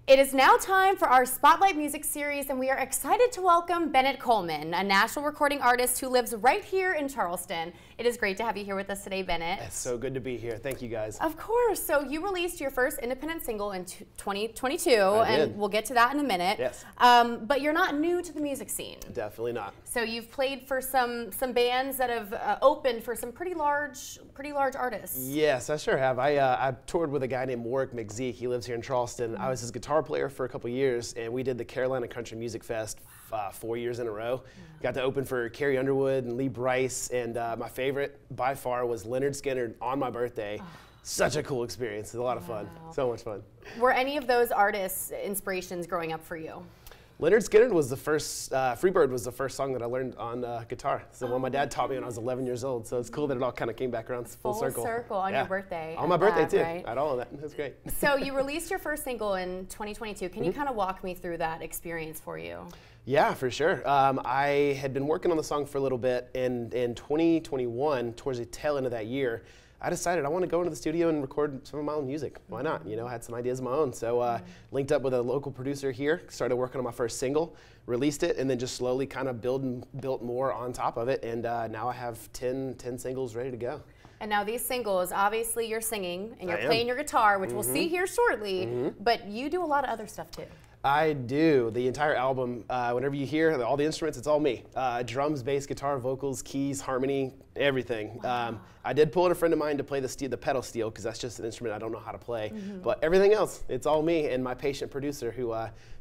It is now time for our Spotlight Music Series, and we are excited to welcome Bennett Coleman, a Nashville recording artist who lives right here in Charleston. It is great to have you here with us today, Bennett. It's so good to be here. Thank you, guys. Of course. So you released your first independent single in 2022, and we'll get to that in a minute. Yes. But you're not new to the music scene. Definitely not. So you've played for some bands that have opened for some pretty large artists. Yes, I sure have. I toured with a guy named Warwick McZeek. He lives here in Charleston. I was his guitar player for a couple years, and we did the Carolina Country Music Fest 4 years in a row. Got to open for Carrie Underwood and Lee Brice, and my favorite by far was Leonard Skinner on my birthday. Such a cool experience. It was a lot of fun. So much fun. Were any of those artists inspirations growing up for you? Leonard Skinner was the first, Freebird was the first song that I learned on guitar. So one my dad taught me when I was 11 years old. So it's cool that it all kind of came back around full circle. Full circle on your birthday. On my birthday too, right? at all of that. It was great. So you released your first single in 2022. Can you kind of walk me through that experience for you? Yeah, for sure. I had been working on the song for a little bit, and in 2021, towards the tail end of that year, I decided I want to go into the studio and record some of my own music. Why not? You know, I had some ideas of my own. So linked up with a local producer here, started working on my first single, released it, and then just slowly kind of built more on top of it. And now I have 10 singles ready to go. And now these singles, obviously you're singing and you're playing your guitar, which we'll see here shortly, but you do a lot of other stuff too. I do. The entire album, whenever you hear all the instruments, it's all me. Drums, bass, guitar, vocals, keys, harmony, everything. Wow. I did pull in a friend of mine to play the pedal steel, because that's just an instrument I don't know how to play. But everything else, it's all me and my patient producer who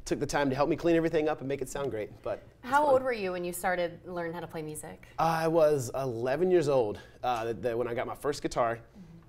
took the time to help me clean everything up and make it sound great. But how old were you when you started learning how to play music? I was 11 years old when I got my first guitar.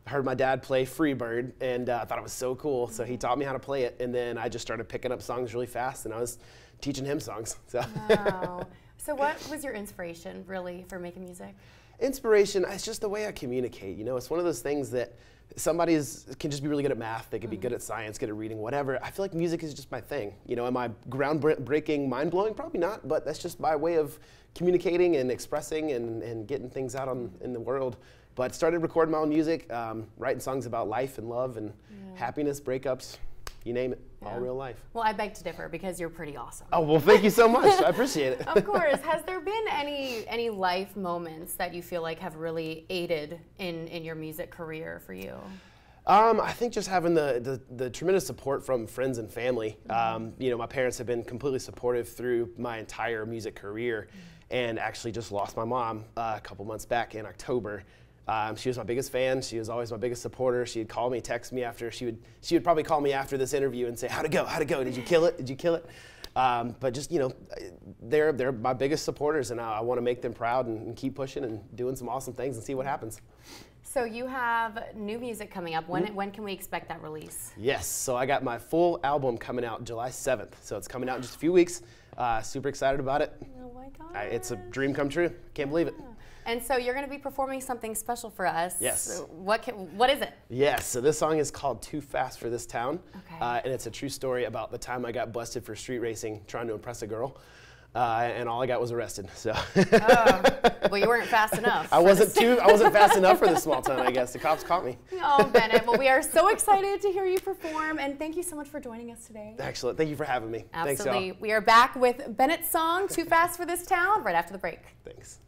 I heard my dad play Freebird, and I thought it was so cool, so he taught me how to play it, and then I just started picking up songs really fast, and I was teaching him songs. So. Wow. So what was your inspiration, really, for making music? Inspiration, it's just the way I communicate. You know, it's one of those things that somebody can just be really good at math, they can be good at science, good at reading, whatever. I feel like music is just my thing. You know, am I groundbreaking, mind-blowing? Probably not, but that's just my way of communicating and expressing and getting things out in the world. But started recording my own music, writing songs about life and love and happiness, breakups, you name it, all real life. Well, I beg to differ because you're pretty awesome. Oh, well, thank you so much. I appreciate it. Of course. Has there been any life moments that you feel like have really aided in your music career for you? I think just having the tremendous support from friends and family. You know, my parents have been completely supportive through my entire music career, and actually just lost my mom a couple months back in October. She was my biggest fan. She was always my biggest supporter. She'd call me, text me after. She would probably call me after this interview and say, "How'd it go? How'd it go? Did you kill it? Did you kill it?" But just, you know, they're my biggest supporters, and I want to make them proud and keep pushing and doing some awesome things and see what happens. So you have new music coming up. When can we expect that release? Yes. So I got my full album coming out July 7th. So it's coming out in just a few weeks. Super excited about it. Oh my God. It's a dream come true. Can't believe it. And so you're going to be performing something special for us. Yes. So what is it? Yes. So this song is called Too Fast for This Town. Okay. And it's a true story about the time I got busted for street racing trying to impress a girl. And all I got was arrested. So. Oh, well, you weren't fast enough. I wasn't fast enough for this small town, I guess. The cops caught me. Oh, Bennett. Well, we are so excited to hear you perform, and thank you so much for joining us today. Excellent. Thank you for having me. Absolutely. Thanks, y'all. We are back with Bennett's song, Too Fast for This Town, right after the break. Thanks.